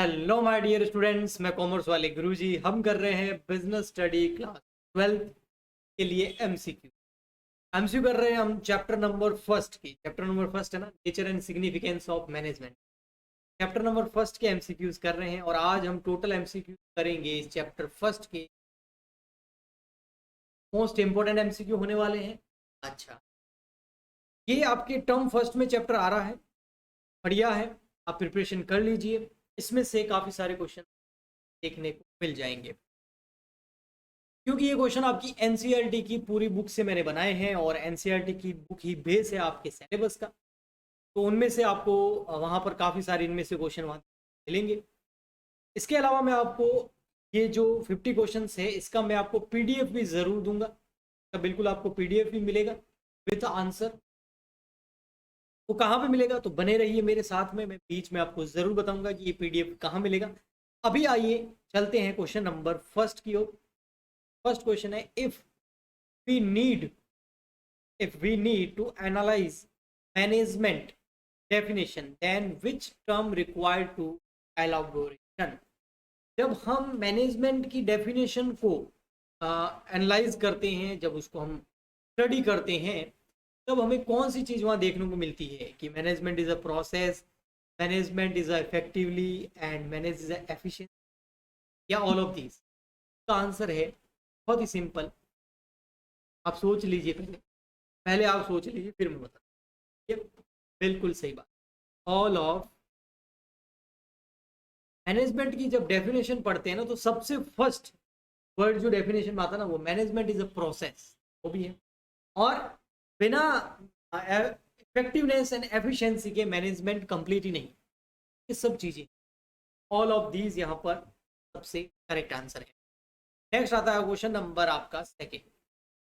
Hello my dear students, मैं commerce वाले गुरुजी। हम कर रहे हैं बिजनेस स्टडी क्लास 12 के लिए एमसीक्यू। एमसीक्यू कर रहे हैं हम चैप्टर नंबर फर्स्ट की। चैप्टर नंबर फर्स्ट है ना, nature and significance of management. Chapter number first के एमसीक्यूज कर रहे हैं और आज हम टोटल एमसीक्यू करेंगे इस चैप्टर फर्स्ट के। मोस्ट इंपोर्टेंट एमसीक्यू होने वाले हैं। अच्छा, ये आपके टर्म फर्स्ट में चैप्टर आ रहा है, बढ़िया है, आप प्रिपरेशन कर लीजिए। इसमें से काफ़ी सारे क्वेश्चन देखने को मिल जाएंगे, क्योंकि ये क्वेश्चन आपकी एनसीईआरटी की पूरी बुक से मैंने बनाए हैं और एनसीईआरटी की बुक ही बेस है आपके सिलेबस का। तो उनमें से आपको वहाँ पर काफ़ी सारे इनमें से क्वेश्चन वहाँ मिलेंगे। इसके अलावा मैं आपको ये जो 50 क्वेश्चन है इसका मैं आपको पीडीएफ भी ज़रूर दूंगा। तो बिल्कुल आपको पीडीएफ भी मिलेगा विथ आंसर। वो कहाँ पे मिलेगा, तो बने रहिए मेरे साथ में, मैं बीच में आपको ज़रूर बताऊंगा कि ये पीडीएफ कहाँ मिलेगा। अभी आइए चलते हैं क्वेश्चन नंबर फर्स्ट की ओर। फर्स्ट क्वेश्चन है, we need if we need to analyze management definition, then which term required to elaboration। जब हम मैनेजमेंट की डेफिनेशन को एनालाइज करते हैं, जब उसको हम स्टडी करते हैं, तब हमें कौन सी चीज़ वहाँ देखने को मिलती है कि management is a process, management is a effectively and manage is a efficient, या ऑल ऑफ दीज। का आंसर है बहुत ही सिंपल। आप सोच लीजिए, पहले पहले आप सोच लीजिए फिर मैं बता। ये बिल्कुल सही बात। ऑल ऑफ मैनेजमेंट की जब डेफिनेशन पढ़ते हैं ना, तो सबसे फर्स्ट वर्ड जो डेफिनेशन में आता है ना, वो मैनेजमेंट इज अ प्रोसेस, वो भी है। और बिना इफेक्टिवनेस एंड एफिशिएंसी के मैनेजमेंट कंप्लीट ही नहीं। ये सब चीज़ें, ऑल ऑफ दीज यहाँ पर सबसे करेक्ट आंसर है। नेक्स्ट आता है क्वेश्चन नंबर आपका सेकेंड।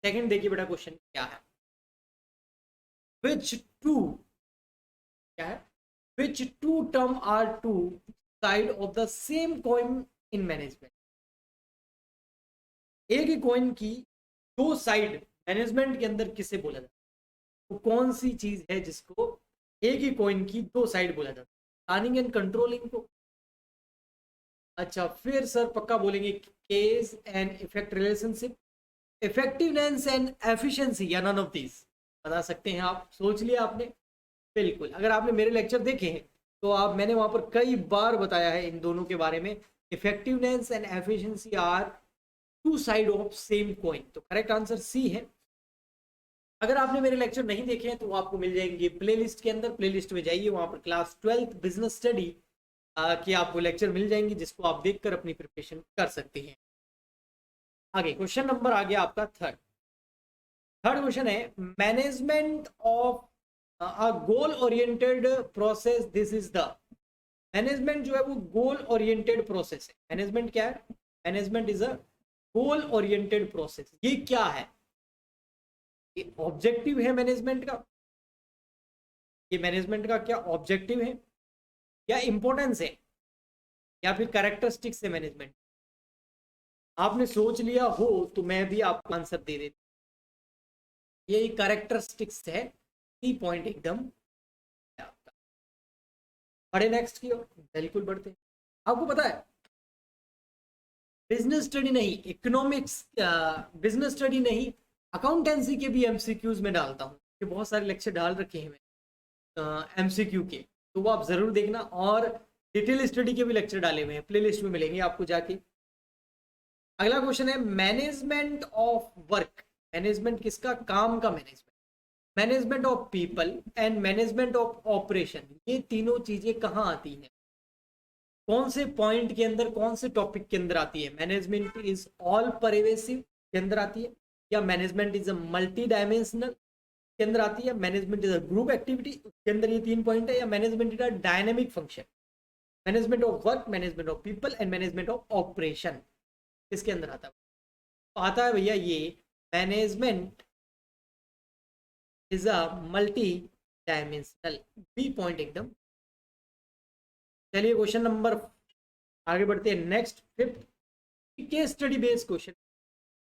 सेकेंड देखिए बेटा, क्वेश्चन क्या है। विच टू, क्या है, which two term are two side of the same coin in management. एक ही कॉइन की दो साइड मैनेजमेंट के अंदर किसे बोला जाता है? वो कौन सी चीज है जिसको एक ही कॉइन की दो साइड बोला जाता है? प्लानिंग एंड कंट्रोलिंग को। अच्छा, फिर सर पक्का बोलेंगे case and effect relationship, effectiveness and efficiency, या नन ऑफ दिस। बता सकते हैं आप, सोच लिया आपने। बिल्कुल, अगर आपने मेरे लेक्चर देखे हैं तो आप, मैंने वहां पर कई बार बताया है इन दोनों के बारे में। Effectiveness and efficiency are two side of same coin. तो करेक्ट आंसर सी है। अगर आपने मेरे लेक्चर नहीं देखे हैं तो वो आपको मिल जाएंगे प्लेलिस्ट के अंदर। प्लेलिस्ट में जाइए, वहां पर क्लास 12 बिजनेस स्टडी के आपको लेक्चर मिल जाएंगे, जिसको आप देखकर अपनी प्रिपरेशन कर सकते हैं। आगे क्वेश्चन नंबर आ गया आपका थर्ड। थर्ड क्वेश्चन है, management of a goal oriented process, this is the. Management जो है वो गोल ओरिएंटेड प्रोसेस है। मैनेजमेंट क्या है? Management is a goal oriented process. ये क्या है? ये ऑब्जेक्टिव है मैनेजमेंट का। ये मैनेजमेंट का क्या ऑब्जेक्टिव है, या इंपॉर्टेंस है, या फिर कैरेक्टरिस्टिक्स है मैनेजमेंट? आपने सोच लिया हो तो मैं भी आपको आंसर दे देता। ये कैरेक्टरिस्टिक्स है, सी पॉइंट एकदम आपका। बढ़े नेक्स्ट की ओर, बिल्कुल बढ़ते। आपको पता है, बिजनेस स्टडी नहीं, इकोनॉमिक्स, बिजनेस स्टडी नहीं, अकाउंटेंसी के भी एमसीक्यूज में डालता हूँ। ये बहुत सारे लेक्चर डाल रखे हैं मैंने एमसीक्यू के, तो वो आप जरूर देखना। और डिटेल स्टडी के भी लेक्चर डाले हुए हैं, प्लेलिस्ट में मिलेंगे आपको जाके। अगला क्वेश्चन है, मैनेजमेंट ऑफ वर्क। मैनेजमेंट किसका? काम का management. Management of people and management of operation, ये तीनों चीजें कहाँ आती हैं? कौन से पॉइंट के अंदर, कौन से टॉपिक के अंदर आती है? मैनेजमेंट इज ऑल परवेसिव के अंदर आती है, या management is a multi dimensional के अंदर आती है, management is a group activity के अंदर ये तीन पॉइंट है, या management is a dynamic function? Management of work, management of people and management of operation किसके अंदर आता है? तो आता है भैया ये management is a multi dimensional, B point एकदम। चलिए क्वेश्चन नंबर, आगे बढ़ते हैं next fifth. Case study based question,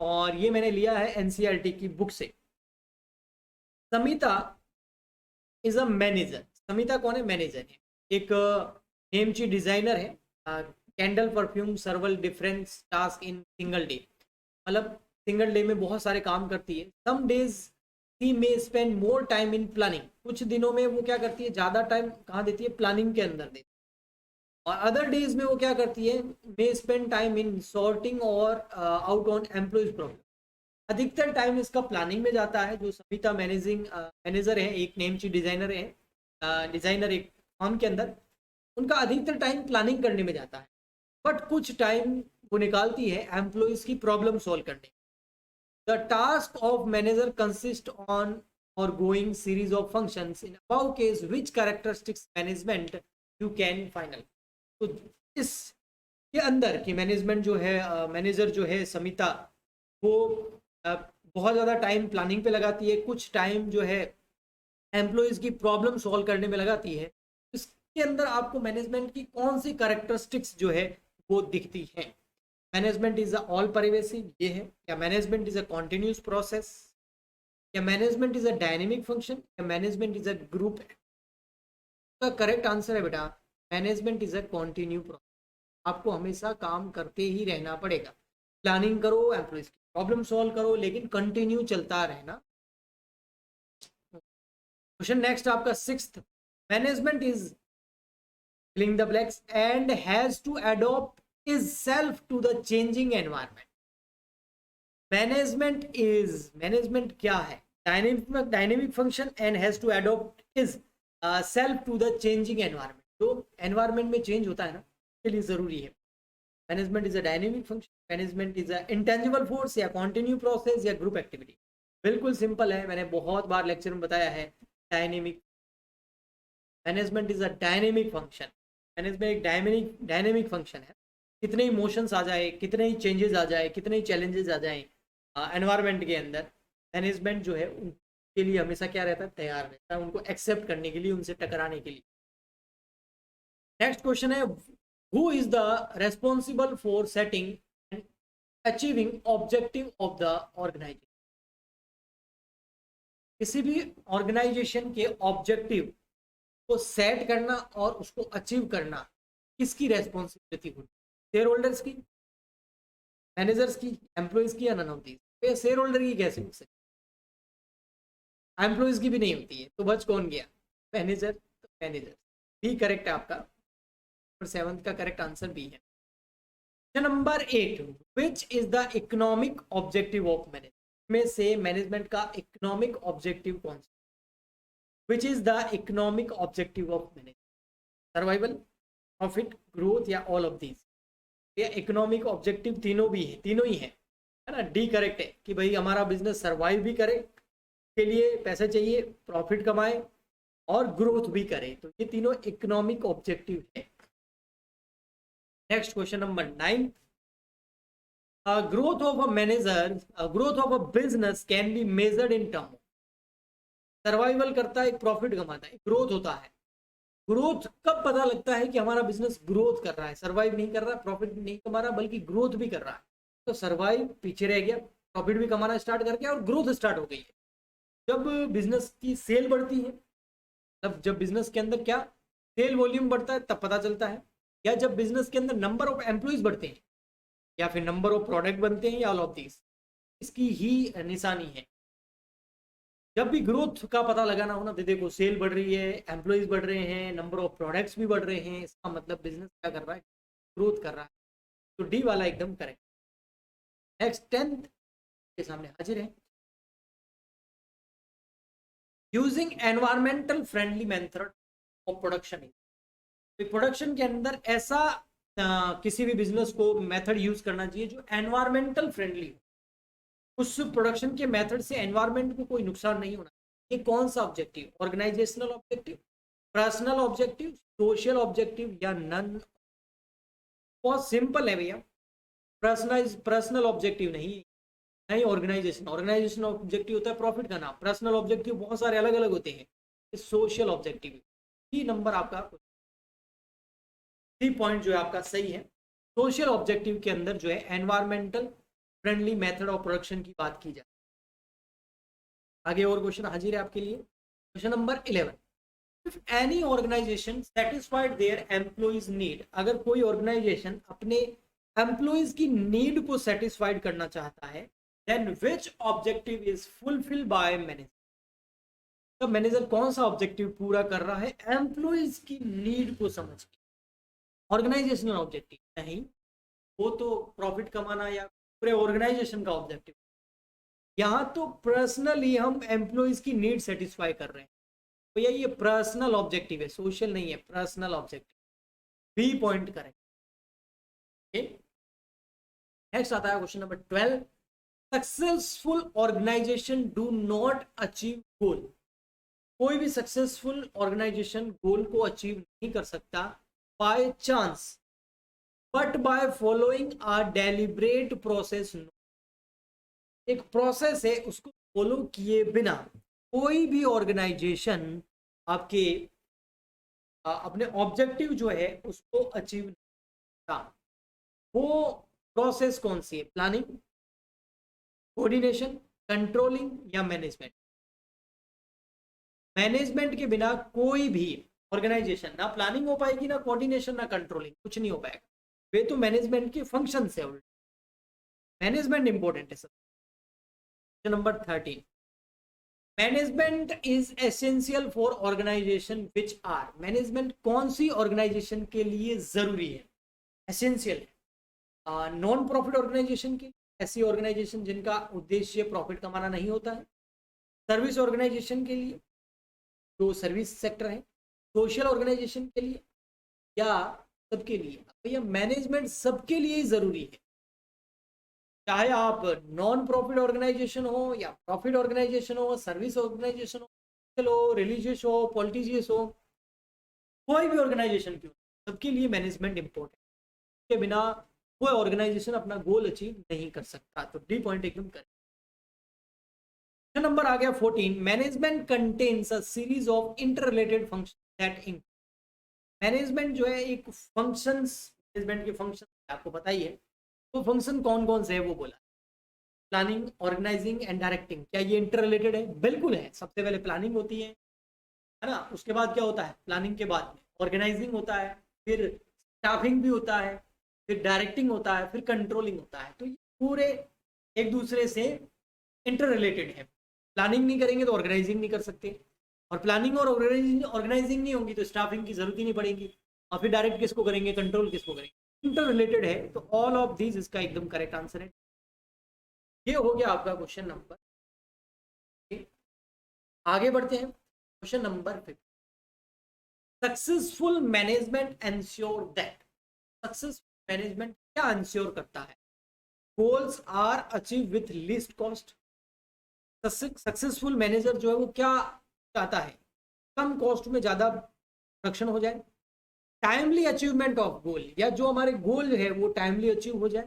और ये मैंने लिया है एनसीईआरटी की बुक से। Samita is a manager. Samita कौन है? मैनेजर है, एक नेमची डिजाइनर है। Candle, perfume, several different task in single day, मतलब सिंगल डे में बहुत सारे काम करती है। Some days she may spend more time in planning, कुछ दिनों में वो क्या करती है, ज़्यादा टाइम कहाँ देती है, प्लानिंग के अंदर देती है। और अदर डेज में वो क्या करती है, मे स्पेंड टाइम इन सॉर्टिंग और आउट ऑन एम्प्लॉयज प्रॉब्लम। अधिकतर टाइम इसका प्लानिंग में जाता है। जो सविता मैनेजर है, एक नेम ची डिजाइनर है, डिजाइनर एक फर्म के अंदर, उनका अधिकतर टाइम प्लानिंग करने में जाता है, बट कुछ टाइम वो निकालती है एम्प्लॉयज की प्रॉब्लम सॉल्व करने। The task of manager consist on ongoing series of functions in above case which characteristics management you can final. तो इस के अंदर की मैनेजमेंट जो है, मैनेजर जो है समिता, वो बहुत ज़्यादा टाइम प्लानिंग पे लगाती है, कुछ टाइम जो है एम्प्लॉयज़ की प्रॉब्लम सॉल्व करने में लगाती है। इसके अंदर आपको मैनेजमेंट की कौन सी कैरेक्टरिस्टिक्स जो है वो दिखती है। Management is a all pervasive, ये है। या management is a continuous process, या management is a dynamic function, या मैनेजमेंट इज अ ग्रुप। का करेक्ट आंसर है बेटा, management is a continue process. आपको हमेशा काम करते ही रहना पड़ेगा। प्लानिंग करो, एम्प्लॉयज की प्रॉब्लम सॉल्व करो, लेकिन कंटिन्यू चलता रहना। क्वेश्चन नेक्स्ट आपका sixth, management is filling the blanks and has to adopt itself to the changing environment. Management क्या है, dynamic function and has to adopt itself to the changing environment. जो environment में change होता है ना, के लिए जरूरी है। Management is a dynamic function, management is a intangible force, या कॉन्टिन्यू प्रोसेस, या ग्रुप एक्टिविटी। बिल्कुल सिंपल है, मैंने बहुत बार लेक्चर में बताया है। Dynamic management is a dynamic function. Management एक डायनेमिक फंक्शन है। कितने ही मोशंस आ जाए, कितने ही चेंजेस आ जाए, कितने ही चैलेंजेस आ जाए एनवायरमेंट के अंदर, मैनेजमेंट जो है उनके लिए हमेशा क्या रहता है, तैयार रहता है, उनको एक्सेप्ट करने के लिए, उनसे टकराने के लिए। नेक्स्ट क्वेश्चन है, who is the responsible for setting and achieving objective of the organisation. किसी भी ऑर्गेनाइजेशन के ऑब्जेक्टिव को सेट करना और उसको अचीव करना किसकी रेस्पॉन्सिबिलिटी होती है, शेयर होल्डर्स की, मैनेजर्स की, एम्प्लॉयज की, या none of these. Share holder की कैसे हो सकती, एम्प्लॉयज की भी नहीं होती है, तो बच कौन गया, मैनेजर। तो मैनेजर भी करेक्ट है आपका, और सेवंथ का करेक्ट आंसर भी है। Number 8, which is the economic objective of management में से मैनेजमेंट का इकोनॉमिक ऑब्जेक्टिव कौन सा, which is the economic objective of management, survival, profit, growth, या ऑल ऑफ दीज। ये इकोनॉमिक ऑब्जेक्टिव तीनों भी है, तीनों ही है ना। डी करेक्ट है कि भाई हमारा बिजनेस सर्वाइव भी करे, के लिए पैसे चाहिए, प्रॉफिट कमाए और ग्रोथ भी करे, तो ये तीनों इकोनॉमिक ऑब्जेक्टिव है। Next question number 9, growth of a manager, growth of a business can be measured in term. Survival करता है, एक प्रॉफिट कमाता है, ग्रोथ होता है। ग्रोथ कब पता लगता है कि हमारा बिजनेस ग्रोथ कर रहा है, सर्वाइव नहीं कर रहा, प्रॉफिट भी नहीं कमा रहा, बल्कि ग्रोथ भी कर रहा है। तो सर्वाइव पीछे रह गया, प्रॉफिट भी कमाना स्टार्ट कर गया और ग्रोथ स्टार्ट हो गई है। जब बिजनेस की सेल बढ़ती है, तब जब बिजनेस के अंदर क्या सेल वॉल्यूम बढ़ता है, तब पता चलता है। या जब बिजनेस के अंदर नंबर ऑफ एम्प्लॉयज बढ़ते हैं, या फिर नंबर ऑफ प्रोडक्ट बनते हैं, या ऑल ऑफ दिस, इसकी ही निशानी है। जब भी ग्रोथ का पता लगाना हो ना, तो देखो सेल बढ़ रही है, एम्प्लॉयज बढ़ रहे हैं, नंबर ऑफ प्रोडक्ट्स भी बढ़ रहे हैं, इसका मतलब बिजनेस क्या कर रहा है, ग्रोथ कर रहा है। तो डी वाला एकदम करेक्ट। नेक्स्ट 10th के सामने हाजिर है, using environmental friendly method of production. Production के अंदर ऐसा किसी भी बिजनेस को मेथड यूज करना चाहिए जो एनवायरमेंटल फ्रेंडली हो, उस प्रोडक्शन के मेथड से एनवायरमेंट को कोई नुकसान नहीं होना। ये कौन सा objective, organisational objective, personal objective, social objective, या नन। बहुत सिंपल है भैया, पर्सनल ऑब्जेक्टिव नहीं, नहीं ऑर्गेनाइजेशन ऑब्जेक्टिव होता है प्रॉफिट का नाम, पर्सनल ऑब्जेक्टिव बहुत सारे अलग अलग होते हैं, सोशल ऑब्जेक्टिव। ही नंबर आपका सी पॉइंट जो है आपका सही है। सोशल ऑब्जेक्टिव के अंदर जो है environmental friendly method of production की बात की जाए। आगे और क्वेश्चन हाजिर है आपके लिए। Question number 11, if any organisation satisfied their employees need, अगर कोई ऑर्गेनाइजेशन अपने एम्प्लॉइज की नीड को सेटिस्फाइड करना चाहता है, then which objective is fulfil by manager, तो मैनेजर कौन सा ऑब्जेक्टिव पूरा कर रहा है, एम्प्लॉइज की नीड को समझ के। ऑर्गेनाइजेशनल ऑब्जेक्टिव नहीं, वो तो प्रॉफिट कमाना या पूरे ऑर्गेनाइजेशन का ऑब्जेक्टिव। यहाँ तो पर्सनली हम एम्प्लॉइज की नीड सेटिस्फाई कर रहे हैं, भैया ये पर्सनल ऑब्जेक्टिव है, सोशल नहीं है, पर्सनल ऑब्जेक्टिव। बी पॉइंट करें। नेक्स्ट आता है question number 12, successful organisation do not achieve goal, कोई भी सक्सेसफुल ऑर्गेनाइजेशन गोल को अचीव नहीं कर सकता by chance, but by following a deliberate process. एक प्रोसेस है, उसको फॉलो किए बिना कोई भी ऑर्गेनाइजेशन आपके अपने ऑब्जेक्टिव जो है उसको अचीव नहीं करता। वो प्रोसेस कौन सी है, प्लानिंग, कोऑर्डिनेशन, कंट्रोलिंग या मैनेजमेंट। मैनेजमेंट के बिना कोई भी ऑर्गेनाइजेशन ना प्लानिंग हो पाएगी, ना कोऑर्डिनेशन, ना कंट्रोलिंग, कुछ नहीं हो पाएगा। वे तो मैनेजमेंट के फंक्शन है, मैनेजमेंट इंपॉर्टेंट है सब। Number 13, management is essential for organisation which are, management कौन सी ऑर्गेनाइजेशन के लिए जरूरी है, एसेंशियल है। नॉन प्रॉफिट ऑर्गेनाइजेशन के, ऐसी ऑर्गेनाइजेशन जिनका उद्देश्य प्रॉफिट कमाना नहीं होता है, सर्विस ऑर्गेनाइजेशन के लिए जो सर्विस सेक्टर है, सोशल ऑर्गेनाइजेशन के लिए, या सबके लिए। भैया मैनेजमेंट सबके लिए ही जरूरी है, चाहे आप नॉन प्रॉफिट ऑर्गेनाइजेशन हो या प्रॉफिट ऑर्गेनाइजेशन हो, सर्विस ऑर्गेनाइजेशन हो, रिलीजियस हो, पॉलिटिशियस हो, कोई भी ऑर्गेनाइजेशन क्यों, सबके लिए मैनेजमेंट इंपॉर्टेंट। के बिना कोई ऑर्गेनाइजेशन अपना गोल अचीव नहीं कर सकता। तो डी पॉइंट एकदम करें। नंबर आ गया 14, management contains a series of inter related function that in, management जो है एक फंक्शंस, मैनेजमेंट के फंक्शन आपको बताइए, तो फंक्शन कौन कौन से है वो बोला। प्लानिंग, ऑर्गेनाइजिंग एंड डायरेक्टिंग, क्या ये इंटर रिलेटेड है? बिल्कुल है। सबसे पहले प्लानिंग होती है ना, उसके बाद क्या होता है, प्लानिंग के बाद में ऑर्गेनाइजिंग होता है, फिर स्टाफिंग भी होता है, फिर डायरेक्टिंग होता है, फिर कंट्रोलिंग होता है। तो ये पूरे एक दूसरे से इंटर रिलेटेड है। प्लानिंग नहीं करेंगे तो ऑर्गेनाइजिंग नहीं कर सकते, और प्लानिंग और ऑर्गेनाइजिंग नहीं होंगी तो स्टाफिंग की जरूरत ही नहीं पड़ेगी, और फिर डायरेक्ट किसको करेंगे, कंट्रोल किसको करेंगे, इंटर रिलेटेड है। तो ऑल ऑफ दीज इसका एकदम करेक्ट आंसर है। ये हो गया आपका क्वेश्चन नंबर। आगे बढ़ते हैं question number 15, successful management ensure that, successful management क्या एंश्योर करता है, goals are achieve with least cost. Successful manager जो है वो क्या चाहता है, कम कॉस्ट में ज्यादा प्रोडक्शन हो जाए, टाइमली अचीवमेंट ऑफ गोल, या जो हमारे गोल है वो टाइमली अचीव हो जाए,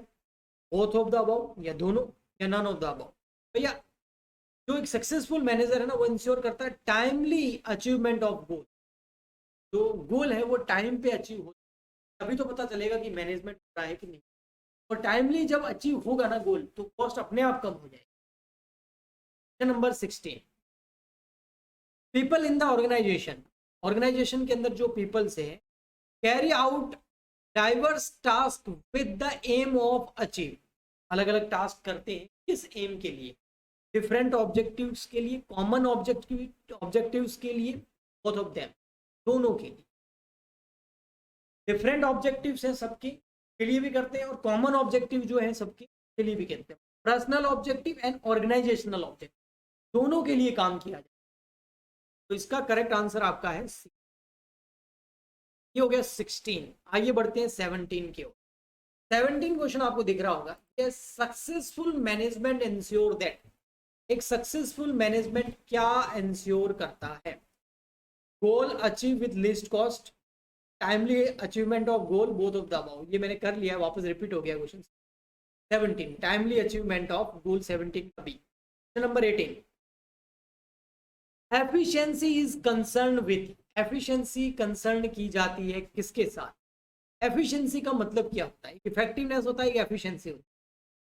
बोथ ऑफ द अबव या दोनों, या नन ऑफ द अबव। भैया जो एक सक्सेसफुल मैनेजर है ना वो इंश्योर करता है टाइमली अचीवमेंट ऑफ गोल, जो गोल है वो टाइम पे अचीव हो, तभी तो पता चलेगा कि मैनेजमेंट हो रहा है कि नहीं। और टाइमली जब अचीव होगा ना गोल, तो कॉस्ट अपने आप कम हो जाएगी। Number 16, people in the organisation, organisation के अंदर जो पीपल्स है, carry out diverse task with the aim of achieve, अलग अलग टास्क करते हैं किस एम के लिए, डिफरेंट ऑब्जेक्टिव्स के लिए, कॉमन ऑब्जेक्टिव्स के लिए, बोथ ऑफ देम, दोनों के लिए। डिफरेंट ऑब्जेक्टिव्स हैं सबके के लिए भी करते हैं, और कॉमन ऑब्जेक्टिव जो है सबके के लिए भी करते हैं। Personal objective and organisational objective दोनों के लिए काम किया जाए। तो इसका करेक्ट आंसर आपका है सी। ये हो गया 16। आइए बढ़ते हैं 17 की ओर। 17 क्वेश्चन आपको दिख रहा होगा, सक्सेसफुल मैनेजमेंट इंश्योर दैट, एक सक्सेसफुल मैनेजमेंट क्या इंश्योर करता है, goal achieve with least cost, timely achievement of goal, both of the above. ये मैंने कर लिया, वापस रिपीट हो गया question. 17 timely achievement of goal, 17 का B. Number 18, efficiency is concern with, efficiency concern की जाती है किसके साथ, एफिशिएंसी का मतलब क्या होता है, इफेक्टिवनेस होता है कि एफिशिएंसी होता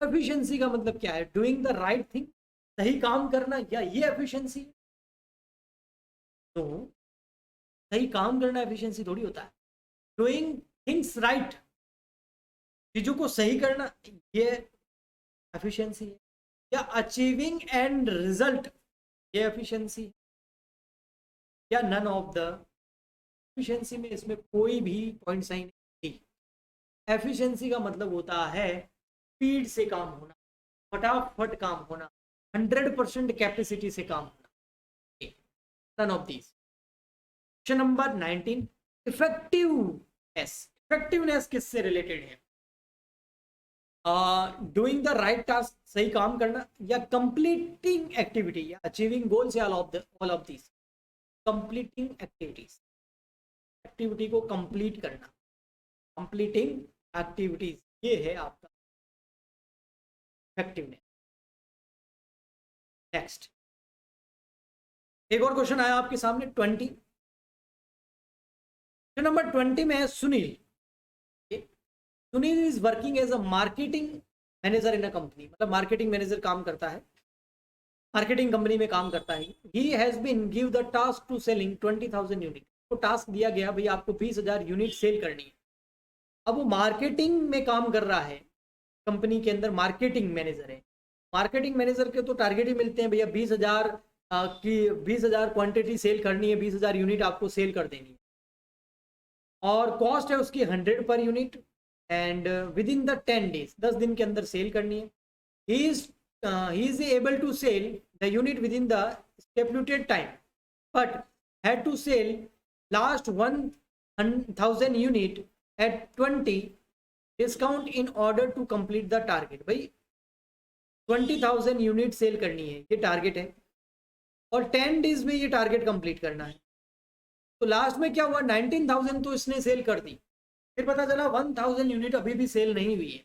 है। एफिशिएंसी का मतलब क्या है, डूइंग द राइट थिंग, सही काम करना, या ये एफिशिएंसी। तो सही काम करना एफिशिएंसी थोड़ी होता है। डूइंग थिंग्स राइट, चीजों को सही करना, ये एफिशिएंसी है। या अचीविंग एंड रिजल्ट, ये एफिशिएंसी है। या नन ऑफ द, एफिशिएंसी में इसमें कोई भी पॉइंट सही नहीं। एफिशिएंसी का मतलब होता है स्पीड से काम होना, फटाफट काम होना, 100% कैपेसिटी से काम होना। None of these. Question number 19, effectiveness. Effectiveness किससे रिलेटेड है? डूइंग द राइट टास्क, सही काम करना, या कंप्लीटिंग एक्टिविटी, या अचीविंग गोल्स, या all of this. Completing activities, activity को कंप्लीट करना, कंप्लीटिंग एक्टिविटीज, ये है आपका इफेक्टिवनेस। नेक्स्ट, एक और क्वेश्चन आया आपके सामने 20। नंबर 20 में है Sunil. Sunil is working as a marketing manager in a company, मतलब मार्केटिंग मैनेजर काम करता है, मार्केटिंग कंपनी में काम करता है। He has been give the task to selling 20,000 unit. तो टास्क दिया गया भाई आपको 20,000 यूनिट सेल करनी है। अब वो मार्केटिंग में काम कर रहा है, कंपनी के अंदर मार्केटिंग मैनेजर है। मार्केटिंग मैनेजर के तो टारगेट ही मिलते हैं भैया 20,000 की 20,000 क्वांटिटी सेल करनी है, 20,000 यूनिट आपको सेल कर देनी है, और कॉस्ट है उसकी 100 पर unit, and within the 10 days, 10 दिन के अंदर सेल करनी है। He is able to sell the unit within the stipulated time, but had to sell last 1,000 unit at 20 discount in order to complete the target. भाई 20,000 unit cell करनी है, ये target है, और 10 डेज में ये टारगेट कंप्लीट करना है। तो लास्ट में क्या हुआ, 19,000 तो इसने सेल कर दी, फिर पता चला 1,000 यूनिट अभी भी सेल नहीं हुई है।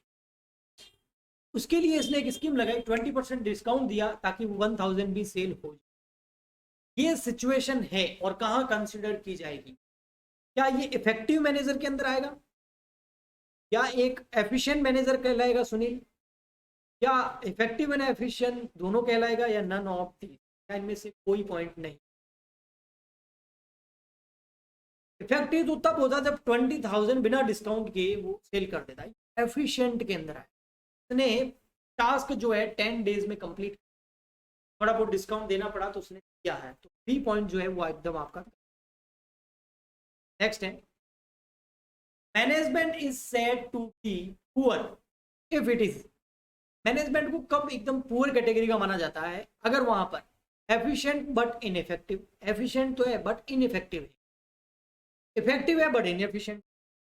उसके लिए इसने एक स्कीम लगाई, 20% डिस्काउंट दिया ताकि वो 1,000 भी सेल हो जाए। ये सिचुएशन है और कहाँ कंसिडर की जाएगी? क्या ये इफेक्टिव मैनेजर के अंदर आएगा, या एक एफिशिएंट मैनेजर कहलाएगा सुनील, या इफेक्टिव एंड एफिशिएंट दोनों कहलाएगा, या नन ऑफ दीज, या इनमें से कोई पॉइंट नहीं? इफेक्टिव तो तब होता जब 20,000 बिना डिस्काउंट के वो सेल कर देता है। एफिशिएंट के अंदर है, उसने टास्क जो है 10 डेज में कंप्लीट, थोड़ा बहुत डिस्काउंट देना पड़ा तो उसने किया है, तो 3 पॉइंट जो है वो एकदम आपका। नेक्स्ट है, management is said to be poor if it is. Management को कब एकदम पुअर कैटेगरी का माना जाता है? अगर वहां पर एफिशिएंट बट इनइफेक्टिव, एफिशिएंट तो है बट इनइफेक्टिव है, इफेक्टिव है बट इनएफिशिएंट।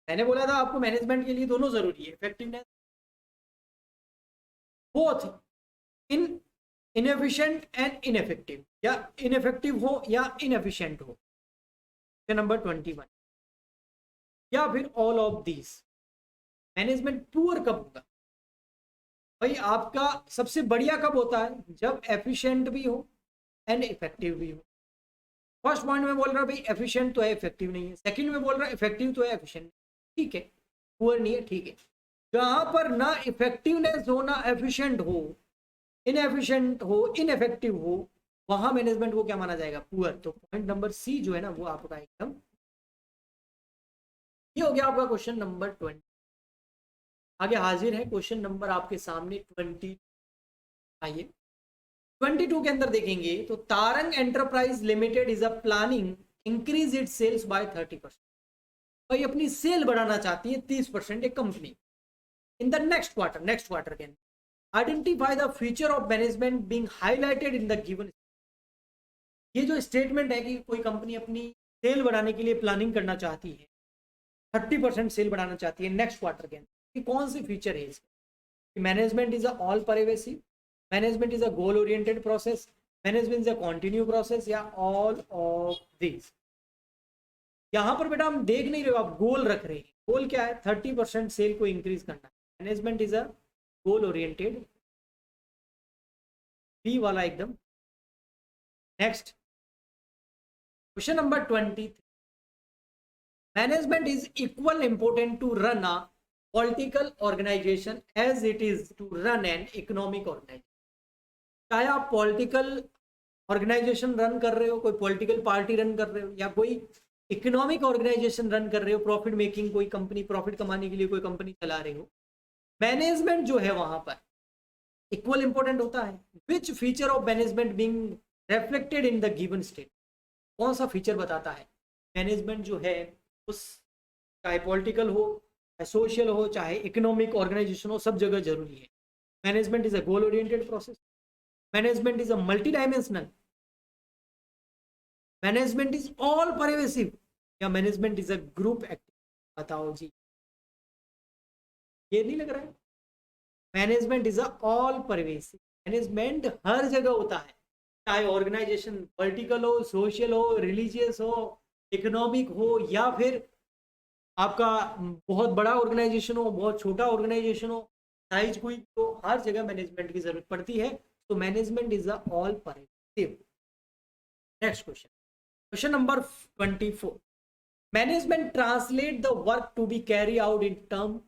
मैंने बोला था आपको मैनेजमेंट के लिए दोनों जरूरी है, effectiveness, both in inefficient and ineffective, या इनइफेक्टिव हो या इनएफिशिएंट हो। नंबर 21, या फिर all of this. Management poor कब होगा? भाई आपका सबसे बढ़िया कब होता है? जब एफिशिएंट भी हो एंड इफेक्टिव भी हो। फर्स्ट पॉइंट में बोल रहा है भाई एफिशिएंट तो है इफेक्टिव नहीं है, सेकंड में बोल रहा है इफेक्टिव तो है एफिशिएंट, ठीक है, पुअर नहीं है, ठीक है। जहां पर ना इफेक्टिवनेस हो ना एफिशिएंट हो, इनएफिशिएंट हो इनइफेक्टिव हो, वहां मैनेजमेंट को क्या माना जाएगा? पुअर। तो पॉइंट नंबर सी जो है ना वो आपका एकदम, ये हो गया आपका क्वेश्चन नंबर 20। आगे हाजिर है क्वेश्चन नंबर आपके सामने 20। आइए 22 के अंदर देखेंगे तो Tarang enterprise limited is a planning increase it sales by 30%। भाई अपनी सेल बढ़ाना चाहती है 30% एक company in the next quarter के अंदर। Identify the feature of management being highlighted in the given. ये जो स्टेटमेंट है कि कोई कंपनी अपनी सेल बढ़ाने के लिए प्लानिंग करना चाहती है, 30% सेल बढ़ाना चाहती है नेक्स्ट क्वार्टर के अंदर, कि कौन सी फीचर है इसका? Management is a all pervasive, management is a goal oriented process, management is a continue process, या ऑल ऑफ दिस। यहां पर बेटा हम देख नहीं रहे हो, आप गोल रख रहे हैं। गोल क्या है? 30% सेल को इंक्रीज करना। Management is a goal oriented, B वाला एकदम। Next question number 23, management is equal important to run a political organisation as it is to run an economic organisation. चाहे आप पॉलिटिकल ऑर्गेनाइजेशन रन कर रहे हो, कोई पॉलिटिकल पार्टी रन कर रहे हो, या कोई इकोनॉमिक ऑर्गेनाइजेशन रन कर रहे हो, प्रॉफिट मेकिंग कोई कंपनी, प्रॉफिट कमाने के लिए कोई कंपनी चला रहे हो, मैनेजमेंट जो है वहां पर इक्वल इंपॉर्टेंट होता है। Which feature of management being reflected in the given state, कौन सा फीचर बताता है मैनेजमेंट जो है उस, चाहे पॉलिटिकल हो, चाहे सोशल हो, चाहे इकोनॉमिक ऑर्गेनाइजेशन हो, सब जगह जरूरी है। Management is a goal oriented process, management is a multi dimensional, management is all pervasive, या management is a group activity, बताओ जी। ये नहीं लग रहा है? Management is a all pervasive, management हर जगह होता है, चाहे ऑर्गेनाइजेशन पॉलिटिकल हो, सोशल हो, रिलीजियस हो, इकोनॉमिक हो, या फिर आपका बहुत बड़ा ऑर्गेनाइजेशन हो, बहुत छोटा ऑर्गेनाइजेशन हो, साइज कोई तो, हर जगह मैनेजमेंट की जरूरत पड़ती है। तो management is a all pervasive. Next question, question number 24, management translate the work to be carry out in term,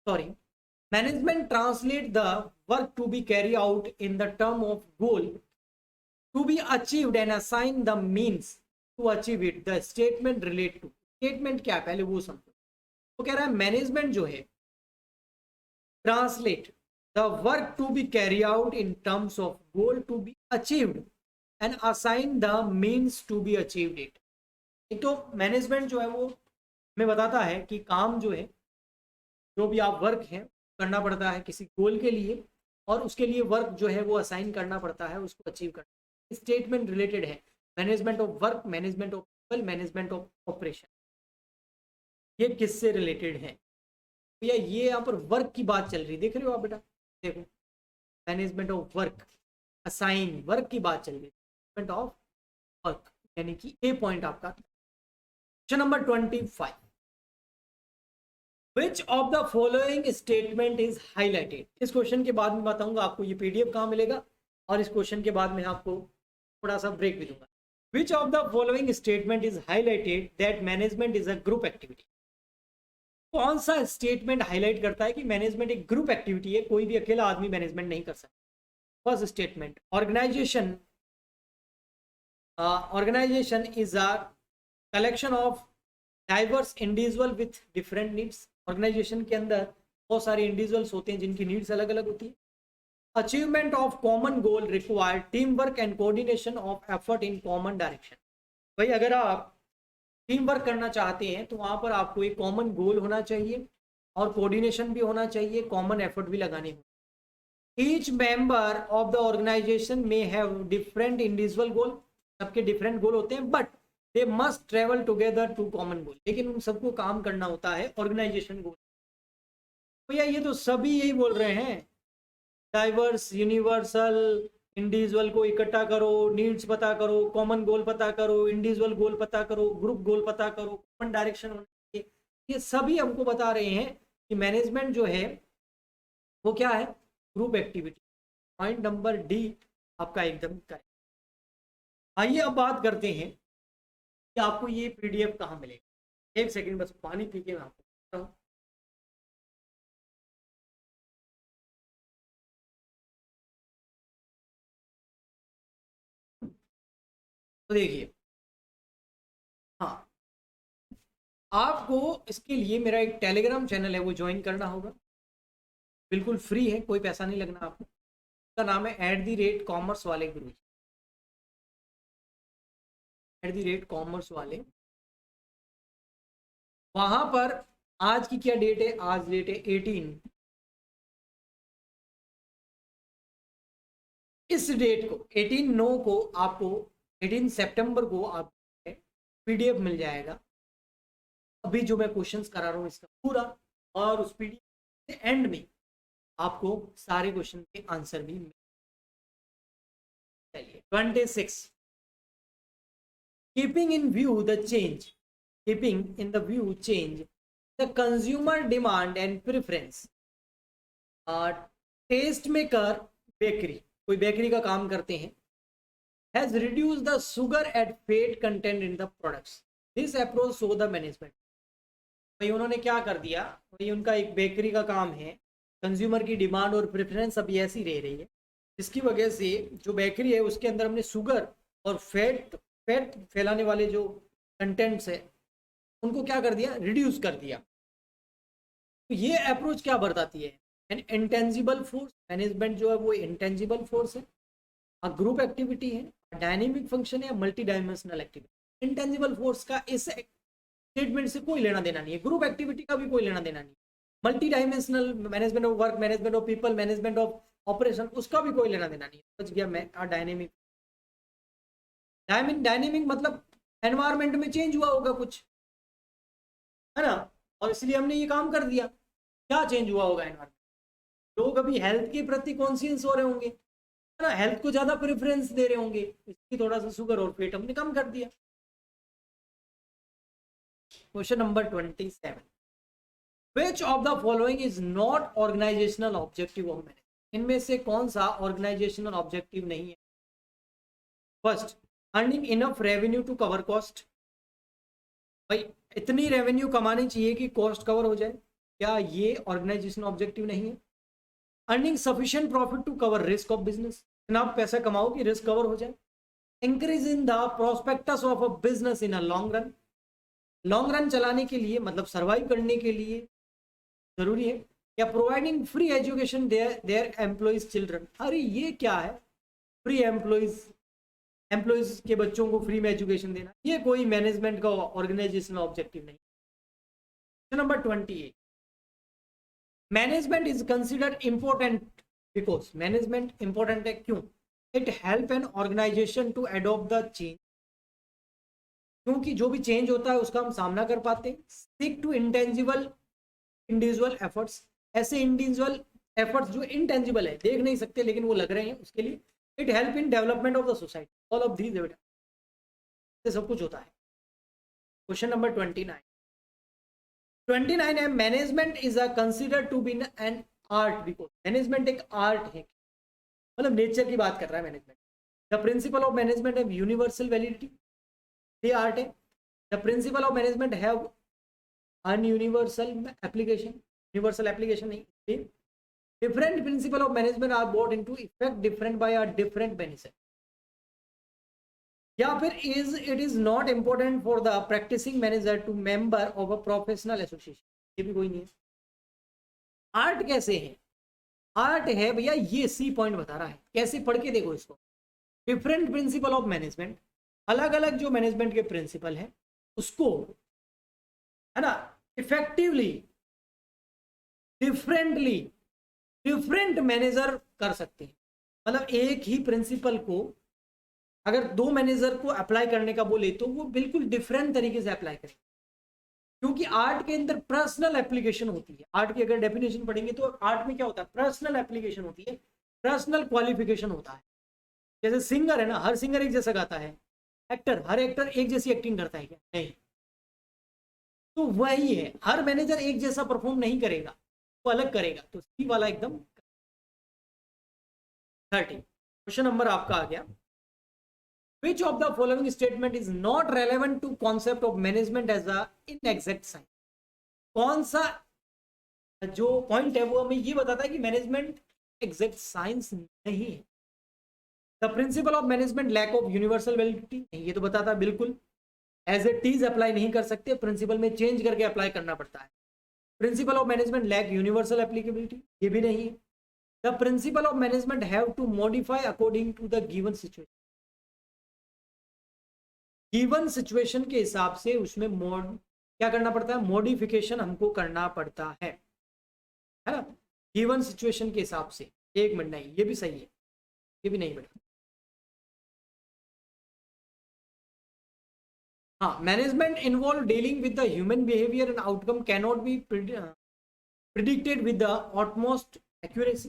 sorry, management translate the work to be carried out in the term of goal to be achieved and assign the means to achieve it, the statement relate to, statement क्या पहले वो समझो। तो कह रहा है management जो है translate the work to be carry out in terms of goal to be achieved and assign the means to be achieved it. एक तो मैनेजमेंट जो है वो हमें बताता है कि काम जो है, जो भी आप वर्क है करना पड़ता है किसी गोल के लिए, और उसके लिए वर्क जो है वो असाइन करना पड़ता है, उसको अचीव करना। स्टेटमेंट रिलेटेड है management of work, management of people, management of operation, ये किससे रिलेटेड है भैया? ये यहाँ पर वर्क की बात चल रही, देख रहे हो आप बेटा, देखो management of work, assign work की बात चल रही, मैनेजमेंट ऑफ वर्क, यानी कि ए पॉइंट आपका। Question number 25, Which of the following statement is highlighted? इस क्वेश्चन के बाद में बताऊंगा आपको ये पीडीएफ कहाँ मिलेगा, और इस क्वेश्चन के बाद में आपको थोड़ा सा ब्रेक भी दूंगा। Which of the following statement is highlighted that management is a group activity? कौन सा स्टेटमेंट हाईलाइट करता है कि मैनेजमेंट एक ग्रुप एक्टिविटी है, कोई भी अकेला आदमी मैनेजमेंट नहीं कर सकता? First statement, organisation is a collection of diverse individual with different needs. Organisation के अंदर बहुत सारे इंडिविजुअल्स होते हैं जिनकी नीड्स अलग अलग होती है। Achievement of common goal require team work and coordination of effort in common direction. भाई अगर आप टीम वर्क करना चाहते हैं तो वहां पर आपको एक कॉमन गोल होना चाहिए, और कोऑर्डिनेशन भी होना चाहिए, कॉमन एफर्ट भी लगाने होंगे। Each member of the organisation में हैव डिफरेंट इंडिविजुअल गोल, सबके डिफरेंट गोल होते हैं, but they must travel together to common goal, लेकिन उन सबको काम करना होता है ऑर्गेनाइजेशन गोल। भैया ये तो सभी यही बोल रहे हैं, डाइवर्स, यूनिवर्सल, इंडिविजुअल को इकट्ठा करो, नीड्स पता करो, कॉमन गोल पता करो, इंडिविजुअल गोल पता करो, ग्रुप गोल पता करो, कॉमन डायरेक्शन होना चाहिए। ये सभी हमको बता रहे हैं कि मैनेजमेंट जो है वो क्या है, group activity. Point number D आपका एकदम करेक्ट। आइए अब बात करते हैं कि आपको ये पीडीएफ कहाँ मिलेगा। एक सेकंड बस पानी पी के मैं आपको बताता हूँ। तो देखिए, हाँ, आपको इसके लिए मेरा एक टेलीग्राम चैनल है वो ज्वाइन करना होगा, बिल्कुल फ्री है, कोई पैसा नहीं लगना आपको। उसका नाम है @कॉमर्स वाले गुरु, @कॉमर्स वाले। वहां पर आज की क्या डेट है, आज डेट है 18, इस डेट को 18/9 को आपको 18 सितंबर को आप पीडीएफ मिल जाएगा। अभी जो मैं क्वेश्चंस करा रहा हूँ इसका पूरा, और उस पीडीएफ के एंड में आपको सारे क्वेश्चन के आंसर भी मिल। चलिए 26, keeping in view the change, keeping in the view change the consumer demand and preference, taste maker bakery, कोई बेकरी का काम करते हैं, has reduce the sugar at fat content in the products, this approach show the management. भाई उन्होंने क्या कर दिया, भाई उनका एक बेकरी का काम है, कंज्यूमर की डिमांड और प्रेफरेंस अभी ऐसी रह रही है, इसकी वजह से जो बेकरी है उसके अंदर हमने शुगर और फैट फैट फैलाने वाले जो कंटेंट्स है उनको क्या कर दिया, रिड्यूस कर दिया। तो ये अप्रोच क्या बताती है, एन इंटेंजिबल फोर्स, मैनेजमेंट जो है वो इंटेंजिबल फोर्स है, ग्रुप एक्टिविटी है, डायनेमिक फंक्शन है, multi dimensional activity. Intangible force का इस स्टेटमेंट से कोई लेना देना नहीं है, ग्रुप एक्टिविटी का भी कोई लेना देना नहीं, multi dimensional management of work, management of people, management of operation, उसका भी कोई लेना देना नहीं है। समझ गया मैं। डायनेमिक, डायनेमिक मतलब एनवायरमेंट में चेंज हुआ होगा कुछ, है ना, और इसलिए हमने ये काम कर दिया। क्या चेंज हुआ होगा एनवायरमेंट, लोग अभी हेल्थ के प्रति कॉन्शियस हो रहे होंगे, है ना, हेल्थ को ज्यादा प्रेफरेंस दे रहे होंगे, इसलिए थोड़ा सा शुगर और फेट हमने कम कर दिया। Question number 27, which of the following is not organisational objective of management, इनमें से कौन सा ऑर्गेनाइजेशनल ऑब्जेक्टिव नहीं है। First, earning enough revenue to cover cost, भाई इतनी रेवेन्यू कमानी चाहिए कि कॉस्ट कवर हो जाए, क्या ये ऑर्गेनाइजेशन ऑब्जेक्टिव नहीं है। Earning sufficient profit to cover risk of business, इतना पैसा कमाओ कि रिस्क कवर हो जाए। Increase in the prospectus of a business in a long run, long run चलाने के लिए मतलब सर्वाइव करने के लिए जरूरी है। या providing free education their employees children, अरे ये क्या है, फ्री एम्प्लॉइज के बच्चों को फ्री में एजुकेशन देना, ये कोई मैनेजमेंट का ऑर्गेनाइजेशनल ऑब्जेक्टिव नहीं। Number 28, management is considered important because, management important है क्यों, it help an organisation to adopt the change, क्योंकि जो भी चेंज होता है उसका हम सामना कर पाते हैं। Stick to intangible individual efforts, ऐसे इंडिविजुअल एफर्ट्स जो इंटेंजिबल है, देख नहीं सकते लेकिन वो लग रहे हैं उसके लिए। It help in development of the society, all of these evidence, सब कुछ होता है। क्वेश्चन नंबर 29, 29 है, management is a consider to be an art because, management एक आर्ट है, मतलब नेचर की बात कर रहा है management. The principle of management है यूनिवर्सल वैलिडिटी, ये आर्ट है। The principle of management have an universal application, universal application नहीं। Different principle of management are brought into effect different by a different benefit, या फिर it is not important for the practicing manager to member of a professional association, ये भी कोई नहीं है। Art कैसे है, आर्ट है भैया, ये सी पॉइंट बता रहा है, कैसे पढ़ के देखो इसको। डिफरेंट प्रिंसिपल ऑफ मैनेजमेंट, अलग अलग जो मैनेजमेंट के प्रिंसिपल है उसको, है ना, इफेक्टिवली डिफरेंटली डिफरेंट मैनेजर कर सकते हैं। मतलब एक ही प्रिंसिपल को अगर दो मैनेजर को अप्लाई करने का बोले तो वो बिल्कुल डिफरेंट तरीके से अप्लाई करें, क्योंकि आर्ट के अंदर पर्सनल एप्लीकेशन होती है। आर्ट की अगर डेफिनेशन पढ़ेंगे तो आर्ट में क्या होता है, पर्सनल एप्लीकेशन होती है, पर्सनल क्वालिफिकेशन होता है। जैसे सिंगर है ना, हर सिंगर एक जैसा गाता है, एक्टर हर एक्टर एक जैसी एक्टिंग करता है क्या, नहीं। तो वही है, हर मैनेजर एक जैसा परफॉर्म नहीं करेगा, वो अलग करेगा। तो सी वाला एकदम 30। क्वेश्चन नंबर आपका आ गया, which of the following statement is not relevant to concept of management as a inexact science, कौन सा जो पॉइंट है वो हमें ये बताता है कि मैनेजमेंट एग्जैक्ट साइंस नहीं है। The principle of management lack of universal validity, ये तो बताता है बिल्कुल, एज इट इज अप्लाई नहीं कर सकते, प्रिंसिपल में चेंज करके अप्लाई करना पड़ता है। Principle of management lack universal applicability, ये भी नहीं है। The principle of management have to modify according to the given situation, given situation के हिसाब से उसमें क्या करना पड़ता है, मॉडिफिकेशन हमको करना पड़ता है ना, गिवन सिचुएशन के हिसाब से। एक मिनट, नहीं ये भी सही है, ये भी नहीं बेटा। हाँ, management involve dealing with the human behaviour and outcome can not be predicted with the utmost accuracy.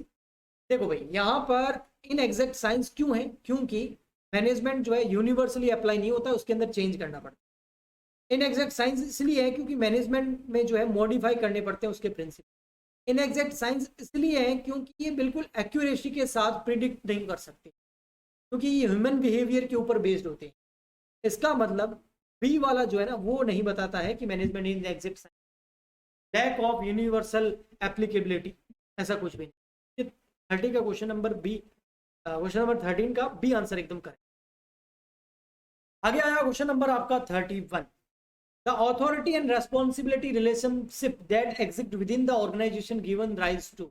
देखो भाई, यहाँ पर इन एग्जैक्ट साइंस क्यों है, क्योंकि मैनेजमेंट जो है यूनिवर्सली अप्लाई नहीं होता है, उसके अंदर चेंज करना पड़ता है। इन एग्जैक्ट साइंस इसलिए है क्योंकि मैनेजमेंट में जो है मॉडिफाई करने पड़ते हैं उसके प्रिंसिपल। इन एग्जैक्ट साइंस इसलिए है क्योंकि ये बिल्कुल एक्यूरेसी के साथ प्रिडिक्ट नहीं कर सकते, क्योंकि ये ह्यूमन बिहेवियर के ऊपर बेस्ड होते हैं। इसका मतलब बी वाला जो है ना वो नहीं बताता है कि management in exact science, lack of universal applicability, ऐसा कुछ भी नहीं। 30 का question number B, question number 13 का बी आंसर एकदम करेक्ट। आगे आया क्वेश्चन नंबर आपका 31। The authority and responsibility relationship that exist within the organisation given rise to.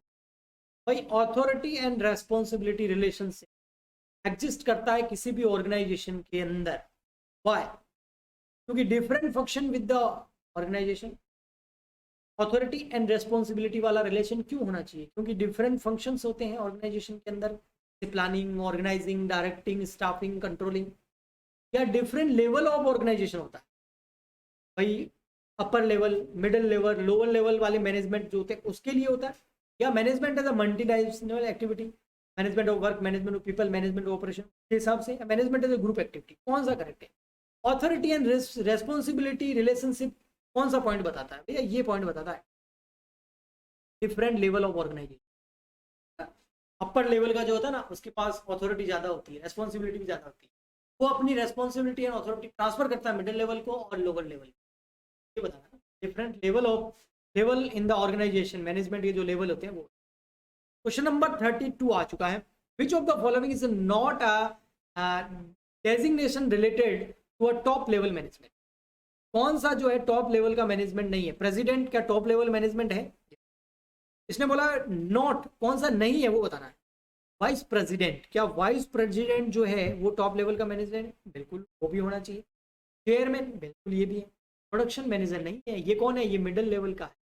भाई authority and responsibility relationship exist करता है किसी भी ऑर्गेनाइजेशन के अंदर। वाई? क्योंकि different function with the organisation. Authority and responsibility वाला रिलेशन क्यों होना चाहिए? क्योंकि डिफरेंट फंक्शंस होते हैं ऑर्गेनाइजेशन के अंदर, planning, organising, directing, staffing, controlling, या डिफरेंट लेवल ऑफ ऑर्गेनाइजेशन होता है। भाई upper level, middle level, lower level वाले मैनेजमेंट जो होते हैं उसके लिए होता है, या management as a multi dimensional activity, management of work, management of people, management of operation के हिसाब से, management as a group activity, कौन सा करेक्ट है? ऑथोरिटी एंड रेस्पॉन्सिबिलिटी रिलेशनशिप कौन सा पॉइंट बताता है? भैया ये पॉइंट बताता है different level of organisation. Upper level का जो होता है ना, उसके पास अथॉरिटी ज्यादा होती है, रेस्पॉन्सिबिलिटी भी ज्यादा होती है, वो अपनी रेस्पॉन्सिबिलिटी एंड अथॉरिटी ट्रांसफर करता है मिडिल लेवल को और लोअर लेवल को। ये बताना ना, different level in the organisation, management के जो लेवल होते हैं वो। क्वेश्चन नंबर 32 आ चुका है। Which of the following is not a designation related to a top level management? कौन सा जो है टॉप लेवल का मैनेजमेंट नहीं है? प्रेसिडेंट क्या टॉप लेवल मैनेजमेंट है? इसने बोला नॉट, कौन सा नहीं है वो बताना है। वाइस प्रेसिडेंट, क्या वाइस प्रेसिडेंट जो है वो टॉप लेवल का मैनेजमेंट है? बिल्कुल वो भी होना चाहिए। चेयरमैन, बिल्कुल ये भी है। प्रोडक्शन मैनेजर नहीं है। ये कौन है? ये मिडिल लेवल का है।